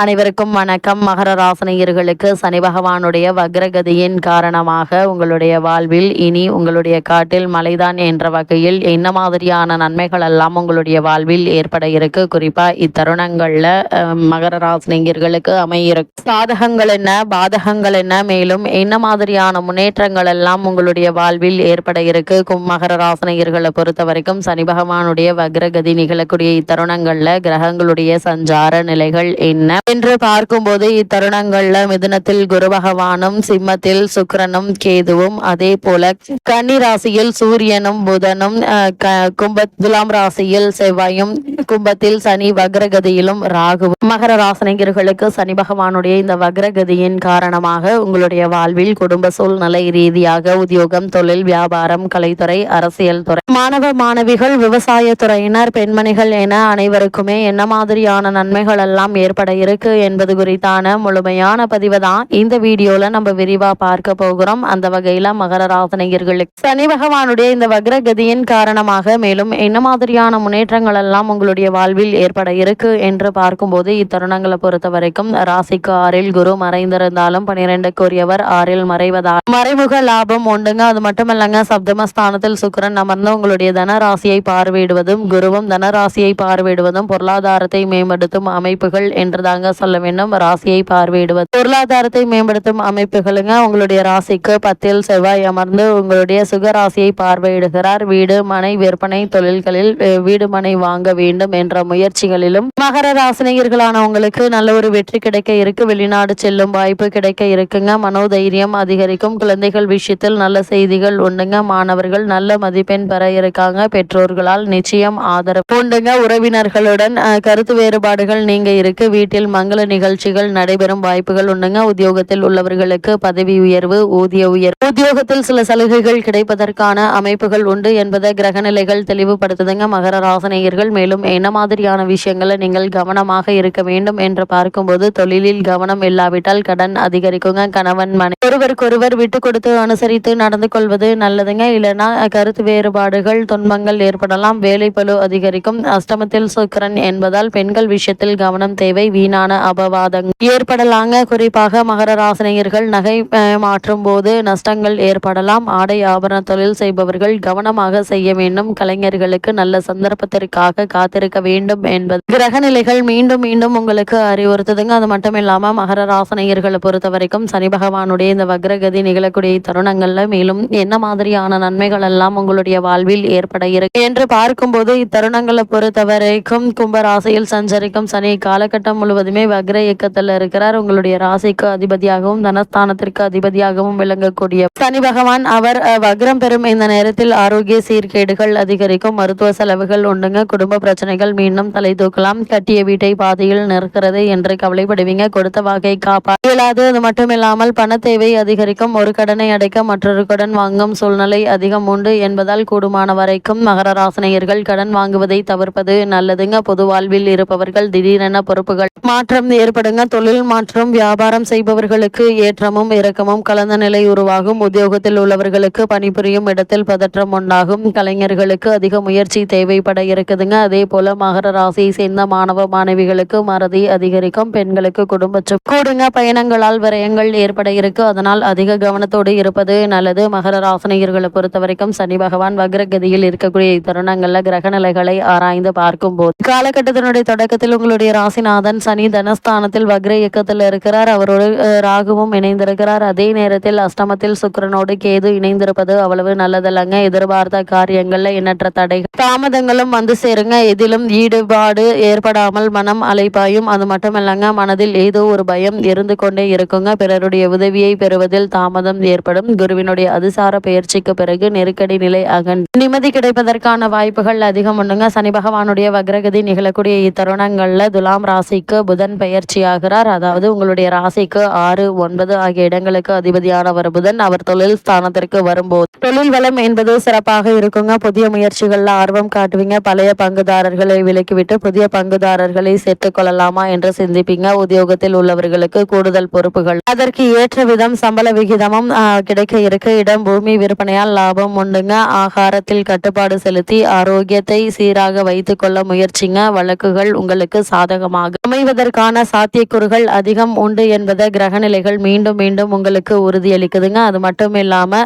அனைவருக்கும் வணக்கம். மகர ராசினியர்களுக்கு சனி பகவானுடைய வக்ரகதியின் காரணமாக உங்களுடைய வாழ்வில் இனி உங்களுடைய காட்டில் மலைதான் என்ற வகையில் என்ன மாதிரியான நன்மைகள் எல்லாம் உங்களுடைய வாழ்வில் ஏற்பட இருக்கு. குறிப்பா இத்தருணங்கள்ல மகர ராசினியர்களுக்கு அமையிருக்கு சாதகங்கள் என்ன, பாதகங்கள் என்ன, மேலும் என்ன மாதிரியான முன்னேற்றங்கள் எல்லாம் உங்களுடைய வாழ்வில் ஏற்பட இருக்கு. மகர ராசினியர்களை பொறுத்த வரைக்கும் சனி பகவானுடைய வக்ரகதி நிகழக்கூடிய இத்தருணங்கள்ல கிரகங்களுடைய சஞ்சார நிலைகள் என்ன என்று பார்க்கும்போது இத்தருணங்கள்ல மிதுனத்தில் குரு பகவானும், சிம்மத்தில் சுக்கிரனும் கேதுவும், அதே போல கன்னி ராசியில் சூரியனும் புதனும், துலாம் ராசியில் செவ்வாயும், கும்பத்தில் சனி வக்ரகதியிலும் ராகுவும். மகர ராசினியர்களுக்கு சனி பகவானுடைய இந்த வக்ரகதியின் காரணமாக உங்களுடைய வாழ்வில் குடும்ப சூழ்நிலை ரீதியாக உத்தியோகம், தொழில், வியாபாரம், கலைத்துறை, அரசியல் துறை, மாணவ மாணவிகள், விவசாய துறையினர், பெண்மணிகள் என அனைவருக்குமே என்ன மாதிரியான நன்மைகள் எல்லாம் ஏற்பட இருக்கு என்பது குறித்தான முழுமையான பதிவு தான் இந்த வீடியோல நம்ம விரிவா பார்க்க போகிறோம். அந்த வகையில மகர ராசினியர்களுக்கு சனி பகவானுடைய இந்த வக்ரகதியின் காரணமாக மேலும் என்ன மாதிரியான முன்னேற்றங்கள் எல்லாம் உங்களுடைய வாழ்வில் ஏற்பட இருக்கு என்று பார்க்கும்போது இத்தருணங்களை பொறுத்த வரைக்கும் ராசிக்கு 6ல் குரு மறைந்திருந்தாலும் 12க்குரியவர் 6ல் மறைவதால் மறைமுக லாபம் உண்டுங்க. அது மட்டுமல்லங்க, சப்தமஸ்தானத்தில் சுக்கிரன் அமர்ந்து உங்களுடைய தனராசியை பார்வையிடுவதும் குருவும் தனராசியை பார்வையிடுவதும் பொருளாதாரத்தை மேம்படுத்தும் அமைப்புகள் என்றுதாங்க சொல்ல வேண்டும். ராசியை பார்வையிடுவது பொருளாதாரத்தை மேம்படுத்தும் அமைப்புகளுங்க. உங்களுடைய ராசிக்கு 10ல் செவ்வாய் அமர்ந்து உங்களுடைய சுக ராசியை பார்வையிடுகிறார். வீடு மனை விற்பனை தொழில்களில் வீடு மனை வாங்க வேண்டும் என்ற முயற்சிகளிலும் மகர ராசினியர்களான உங்களுக்கு நல்ல ஒரு வெற்றி கிடைக்க இருக்கு. வெளிநாடு செல்லும் வாய்ப்பு கிடைக்க இருக்குங்க. மனோதைரியம் அதிகரிக்கும். குழந்தைகள் விஷயத்தில் நல்ல செய்திகள் உண்டுங்க. மாணவர்கள் நல்ல மதிப்பெண் பெற இருக்காங்க. பெற்றோர்களால் நிச்சயம் ஆதரவு உண்டுங்க. உறவினர்களுடன் கருத்து வேறுபாடுகள் நீங்க இருக்கு. வீட்டில் மங்கள நிகழ்ச்சிகள் நடைபெறும் வாய்ப்புகள் உண்டுங்க. உத்தியோகத்தில் உள்ளவர்களுக்கு பதவி உயர்வு, ஊதிய உயர்வு, உத்தியோகத்தில் சில சலுகைகள் கிடைப்பதற்கான அமைப்புகள் உண்டு என்பதை கிரகநிலைகள் தெளிவுபடுத்துதுங்க. மகர ராசினியர்கள் மேலும் என்ன மாதிரியான விஷயங்களை நீங்கள் கவனமாக இருக்க வேண்டும் என்று பார்க்கும்போது தொழிலில் கவனம் இல்லாவிட்டால் கடன் அதிகரிக்குங்க. கணவன் மனை ஒருவருக்கொருவர் விட்டு கொடுத்து அனுசரித்து நடந்து கொள்வது நல்லதுங்க. இல்லைன்னா கருத்து வேறுபாடுகள், துன்பங்கள் ஏற்படலாம். வேலை பளு அதிகரிக்கும். அஷ்டமத்தில் சுக்கிரன் என்பதால் பெண்கள் விஷயத்தில் கவனம் தேவை. வீணான அபவாதங்கள் ஏற்படலாங்க. குறிப்பாக மகர ராசினியர்கள் நகை மாற்றும் போது நஷ்டங்கள் ஏற்படலாம். ஆடை ஆபரண தொழில் செய்பவர்கள் கவனமாக செய்ய வேண்டும். கலைஞர்களுக்கு நல்ல சந்தர்ப்பத்திற்காக காத்திருக்க வேண்டும் என்பது கிரகநிலைகள் மீண்டும் மீண்டும் உங்களுக்கு அறிவுறுத்துதுங்க. அது மட்டும் இல்லாம மகர ராசினியர்களை பொறுத்த வரைக்கும் சனி பகவானுடைய இந்த வக்ரகதி நிகழக்கூடிய தருணங்கள்ல மேலும் என்ன மாதிரியான நன்மைகள் எல்லாம் உங்களுடைய வாழ்வில் ஏற்பட இருக்கு என்று பார்க்கும்போது இத்தருணங்களை பொறுத்த வரைக்கும் கும்பராசியில் சஞ்சரிக்கும் சனி காலகட்டம் முழுவதுமே வக்ர இயக்கத்தில் இருக்கிறார். உங்களுடைய ராசிக்கு அதிபதியாகவும் தனஸ்தானத்திற்கு அதிபதியாகவும் விளங்கக்கூடிய சனி பகவான் அவர் வக்ரம் பெறும் இந்த நேரத்தில் ஆரோக்கிய சீர்கேடுகள் அதிகரிக்கும். மருத்துவ செலவுகள் உண்டுங்க. குடும்ப பிரச்சனைகள் மீண்டும் தலை தூக்கலாம். கட்டிய வீட்டை பாதையில் நிற்கிறது என்று கவலைப்படுவீங்க. கொடுத்த வாக்கை காப்பா இயலாது. அது மட்டும் இல்லாமல் பண தேவை அதிகரிக்கும். ஒரு கடனை அடைக்க மற்றொரு கடன் வாங்கும் சூழ்நிலை அதிகம் உண்டு என்பதால் கூடுமான வரைக்கும் மகர ராசினியர்கள் கடன் வாங்குவதை தவிர்ப்பது நல்லதுங்க. பொது வாழ்வில் இருப்பவர்கள் திடீரென பொறுப்புகள் மாற்றம் ஏற்படுங்க. தொழில் மாற்றம், வியாபாரம் செய்பவர்களுக்கு ஏற்றமும் இறக்கமும் கலந்த நிலை உருவாகும். உத்தியோகத்தில் உள்ளவர்களுக்கு பணிபுரியும் இடத்தில் பதற்றம் உண்டாகும். கலைஞர்களுக்கு அதிக முயற்சி தேவைப்பட இருக்குதுங்க. அதே போல மகர ராசியை சேர்ந்த மாணவ மாணவிகளுக்கு மறதி அதிகரிக்கும். பெண்களுக்கு குடும்ப கூடுங்க. பயணங்களால் விரயங்கள் ஏற்பட இருக்கு. அதனால் அதிக கவனத்தோடு இருப்பது நல்லது. மகர ராசினியர்களை பொறுத்த வரைக்கும் சனி பகவான் வக்ரகதியில் இருக்கக்கூடிய தருணங்கள்ல கிரக நிலைகளை ஆராய்ந்து பார்க்கும் போது காலகட்டத்தினுடைய தொடக்கத்தில் உங்களுடைய ராசிநாதன் சனி தனஸ்தானத்தில் வக்ர இயக்கத்தில் இருக்கிறார். அவரோடு ராகுவும் இணைந்திருக்கிறார். அதே நேரத்தில் அஷ்டமத்தில் சுக்கிரனோடு கேது இணைந்திருப்பது அவ்வளவு நல்லதல்லங்க. எதிர்பார்த்த காரியங்கள்ல எண்ணற்ற தடைகள் தாமதங்களும் வந்து சேருங்க. எதிலும் ஈடுபாடு ஏற்படாமல் மனம் அலைப்பாயும். அது மட்டும் இல்லங்க, மனதில் ஏதோ ஒரு பயம் இருந்து கொண்டே இருக்குங்க. பிறருடைய உதவியை பெறுவதில் தாமதம் ஏற்படும். குருவினுடைய அதிசார பயிற்சிக்கு பிறகு நெருக்கடி நிலை நிம்மதி கிடைப்பதற்கான வாய்ப்புகள் அதிகம் உண்டுங்க. சனி பகவானுடைய வக்ரகதி நிகழக்கூடிய இத்தருணங்கள்ல துலாம் ராசிக்கு புதன் பயிற்சியாகிறார். அதாவது உங்களுடைய ராசிக்கு 6, 9 ஆகிய இடங்களுக்கு அதிபதியானவர் புதன். அவர் தொழில் ஸ்தானத்திற்கு வரும்போது தொழில் வளம் என்பது சிறப்பாக இருக்குங்க. புதிய முயற்சிகள்ல ஆர்வம் காட்டுவீங்க. பழைய பங்குதாரர்களை விலக்கிவிட்டு புதிய பங்குதாரர்களை சேர்த்துக் கொள்ளலாமா என்று சிந்திப்பீங்க. உத்தியோகத்தில் உள்ளவர்களுக்கு கூடுதல் பொறுப்புகள், அதற்கு ஏற்ற விதம் சம்பள விகிதமும் கிடைக்க இருக்கு. இடம் பூமி விற்பனையால் லாபம் உண்டுங்க. ஆகாரத்தில் கட்டுப்பாடு செலுத்தி ஆரோக்கியத்தை சீராக வைத்துக் கொள்ள முயற்சிங்க. வழக்குகள் உங்களுக்கு சாதகமாக அமைவதற்கு அமைவதற்கான சாத்தியக்கூறுகள் அதிகம் உண்டு என்பதை கிரகநிலைகள் மீண்டும் மீண்டும் உங்களுக்கு உறுதியளிக்குதுங்க. அது மட்டும் இல்லாம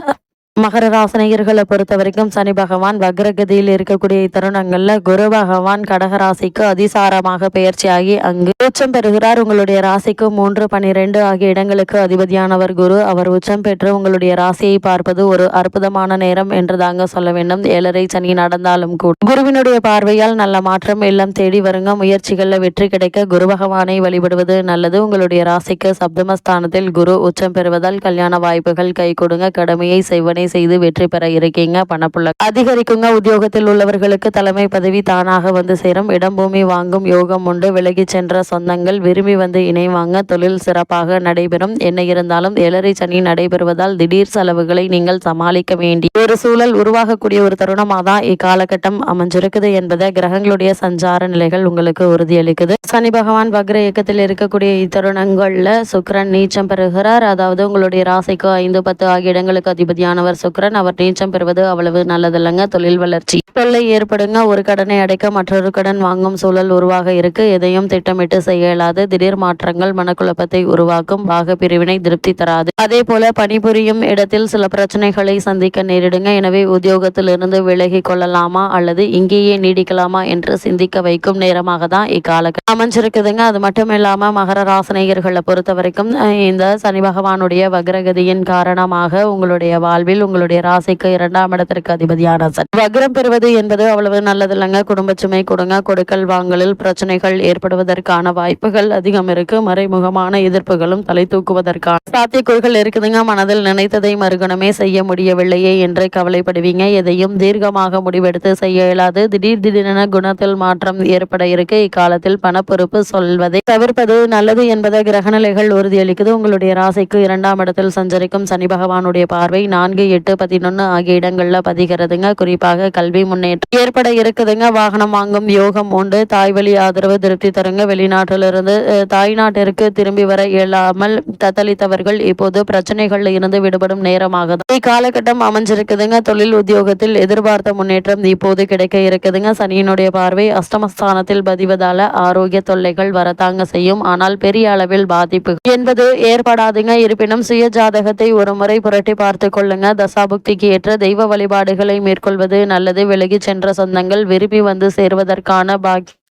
மகர ராசினியர்களை பொறுத்த வரைக்கும் சனி பகவான் வக்ரகதியில் இருக்கக்கூடிய தருணங்கள்ல குரு பகவான் கடகராசிக்கு அதிசாரமாக பெயர்ச்சியாகி அங்கு உச்சம் பெறுகிறார். உங்களுடைய ராசிக்கு 3, 12 ஆகிய இடங்களுக்கு அதிபதியானவர் குரு. அவர் உச்சம் பெற்று உங்களுடைய ராசியை பார்ப்பது ஒரு அற்புதமான நேரம் என்று தாங்க சொல்ல வேண்டும். 7.5 சனி நடந்தாலும் கூட குருவினுடைய பார்வையால் நல்ல மாற்றம் எல்லாம் தேடி வருங்க. முயற்சிகள்ல வெற்றி கிடைக்க குரு பகவானை வழிபடுவது நல்லது. உங்களுடைய ராசிக்கு சப்தமஸ்தானத்தில் குரு உச்சம் பெறுவதால் கல்யாண வாய்ப்புகள் கை கொடுங்க. கடமையை செய்வனை செய்து வெற்றி பெற இருக்கீங்க. பணப்புள்ள அதிகரிக்குங்க. உத்தியோகத்தில் உள்ளவர்களுக்கு தலைமை பதவி தானாக வந்து சேரும். இடம் பூமி வாங்கும் யோகம் உண்டு. விலகி சென்ற சொந்தங்கள் விரும்பி வந்து இணைவாங்க. தொழில் சிறப்பாக நடைபெறும். என்ன இருந்தாலும் 7.5 சனி நடைபெறுவதால் திடீர் செலவுகளை நீங்கள் சமாளிக்க வேண்டிய ஒரு சூழல் உருவாகக்கூடிய ஒரு தருணமாக தான் இக்காலகட்டம் அமைஞ்சிருக்குது என்பதை கிரகங்களுடைய சஞ்சார நிலைகள் உங்களுக்கு உறுதியளிக்குது. சனி பகவான் வக்ர இயக்கத்தில் இருக்கக்கூடிய இத்தருணங்கள்ல சுக்கிரன் நீச்சம் பெறுகிறார். அதாவது உங்களுடைய ராசிக்கு 5, 10 ஆகிய இடங்களுக்கு அதிபதியானவர் சுக்கிரன். அவர் நீச்சம் பெறுவது அவ்வளவு நல்லதில்லைங்க. தொழில் வளர்ச்சி தொல்லை ஏற்படுங்க. ஒரு கடனை அடைக்க மற்றொரு கடன் வாங்கும் சூழல் உருவாக இருக்கு. எதையும் திட்டமிட்டு செய்ய இயலாது. திடீர் மாற்றங்கள் மனக்குழப்பத்தை உருவாக்கும். பாக பிரிவினை திருப்தி தராது. அதே போல பணிபுரியும் இடத்தில் சில பிரச்சனைகளை சந்திக்க நேரிடுங்க. எனவே உத்தியோகத்தில் இருந்து விலகி கொள்ளலாமா அல்லது இங்கேயே நீடிக்கலாமா என்று சிந்திக்க வைக்கும் நேரமாக தான் இக்காலகட்டம் அமைஞ்சிருக்குதுங்க. அது மட்டும் இல்லாம மகர ராசினியர்களை பொறுத்த வரைக்கும் இந்த சனி பகவானுடைய வக்ரகதியின் காரணமாக உங்களுடைய வாழ்வில் உங்களுடைய ராசிக்கு 2ஆம் இடத்திற்கு அதிபதியான சனி வக்ரம் பெறுவது என்பது அவ்வளவு நல்லதில்லைங்க. குடும்ப சுமை கொடுங்க. கொடுக்கல் வாங்கலில் பிரச்சனைகள் ஏற்படுவதற்கான வாய்ப்புகள் அதிகம் இருக்கு. மறைமுகமான எதிர்ப்புகளும் தலை தூக்குவதற்கான சாத்தியக்கூறுகள் இருக்குதுங்க. மனதில் நினைத்ததை மறுகணமே செய்ய முடியவில்லையே என்று கவலைப்படுவீங்க. எதையும் தீர்க்கமாக முடிவெடுத்து செய்ய இயலாது. திடீரென குணத்தில் மாற்றம் ஏற்பட இருக்கு. இக்காலத்தில் பண பொறுப்பு சொல்வதை தவிர்ப்பது நல்லது என்பதை கிரகநிலைகள் உறுதியளிக்குது. உங்களுடைய ராசிக்கு 2ஆம் இடத்தில் சஞ்சரிக்கும் சனி பகவானுடைய பார்வை 4, 8, 11 ஆகிய இடங்கள்ல பதிகிறதுங்க. குறிப்பாக கல்வி முன்னேற்றம் ஏற்பட இருக்குதுங்க. வாகனம் வாங்கும் யோகம் உண்டு. தாய் வழி ஆதரவு திருப்தி தருங்க. வெளிநாட்டிலிருந்து தாய்நாட்டிற்கு திரும்பி வர இயலாமல் தத்தளித்தவர்கள் இப்போது பிரச்சனைகள்ல இருந்து விடுபடும் நேரமாக இக்காலகட்டம் அமைஞ்சிருக்குதுங்க. தொழில் உத்தியோகத்தில் எதிர்பார்த்த முன்னேற்றம் இப்போது கிடைக்க இருக்குதுங்க. சனியினுடைய பார்வை அஷ்டமஸ்தானத்தில் பதிவதால ஆரோக்கிய தொல்லைகள் வரத்தாங்க செய்யும். ஆனால் பெரிய அளவில் பாதிப்பு என்பது ஏற்படாதுங்க. இருப்பினும் சுய ஜாதகத்தை ஒரு முறை புரட்டி பார்த்து கொள்ளுங்க. தசாபுக்திக்கு ஏற்ற தெய்வ வழிபாடுகளை மேற்கொள்வது நல்லது. விலகி சென்ற சொந்தங்கள் விரும்பி வந்து சேர்வதற்கான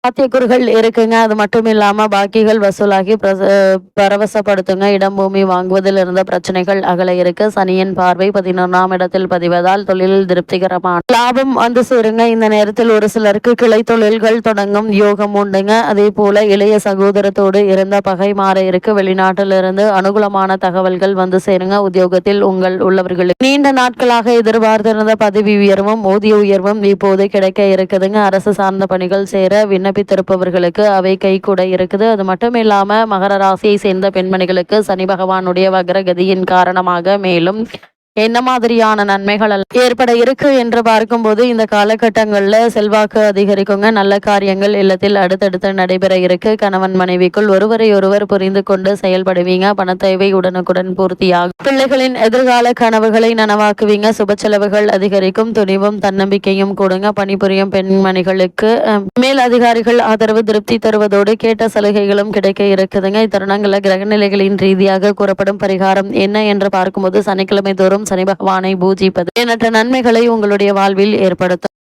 சாத்தியக்கூறுகள் இருக்குங்க. அது மட்டும் இல்லாம பாக்கிகள் வசூலாகி பரவசப்படுத்துங்க. இடம் பூமி வாங்குவதில் இருந்த பிரச்சனைகள் அகல இருக்கு. சனியின் பார்வை 11ஆம் இடத்தில் பதிவதால் தொழிலில் திருப்திகரமான லாபம் வந்து சேருங்க. இந்த நேரத்தில் ஒரு சிலருக்கு கிளை தொழில்கள் தொடங்கும் யோகம் உண்டுங்க. அதே போல இளைய சகோதரத்தோடு இருந்த பகை மாற இருக்கு. வெளிநாட்டிலிருந்து அனுகூலமான தகவல்கள் வந்து சேருங்க. உத்தியோகத்தில் உள்ளவர்களுக்கு நீண்ட நாட்களாக எதிர்பார்த்திருந்த பதவி உயர்வும் ஊதிய உயர்வும் இப்போது கிடைக்க இருக்குதுங்க. அரசு சார்ந்த பணிகள் சேர விண்ணப்பித்திருப்பவர்களுக்கு அவை கை கூட இருக்குது. அது மட்டும் இல்லாம மகர ராசியை சேர்ந்த பெண்மணிகளுக்கு சனி பகவானுடைய வக்ரகதியின் காரணமாக மேலும் என்ன மாதிரியான நன்மைகள் ஏற்பட இருக்கு என்று பார்க்கும்போது இந்த காலகட்டங்கள்ல செல்வாக்கு அதிகரிக்குங்க. நல்ல காரியங்கள் இல்லத்தில் அடுத்தடுத்து நடைபெற இருக்கு. கணவன் மனைவிக்குள் ஒருவரை ஒருவர் புரிந்து கொண்டு செயல்படுவீங்க. பண தேவை உடனுக்குடன் பூர்த்தியாகும். பிள்ளைகளின் எதிர்கால கனவுகளை நனவாக்குவீங்க. சுப செலவுகள் அதிகரிக்கும். துணிவும் தன்னம்பிக்கையும் கொடுங்க. பணிபுரியும் பெண்மணிகளுக்கு மேல் அதிகாரிகள் ஆதரவு திருப்தி தருவதோடு கேட்ட சலுகைகளும் கிடைக்க இருக்குதுங்க. இத்தருணங்கள்ல கிரகநிலைகளின் ரீதியாக கூறப்படும் பரிகாரம் என்ன என்று பார்க்கும்போது சனிக்கிழமை தோறும் சனி பகவானை பூஜிப்பது எண்ணற்ற நன்மைகளை உங்களுடைய வாழ்வில் ஏற்படுத்தும்.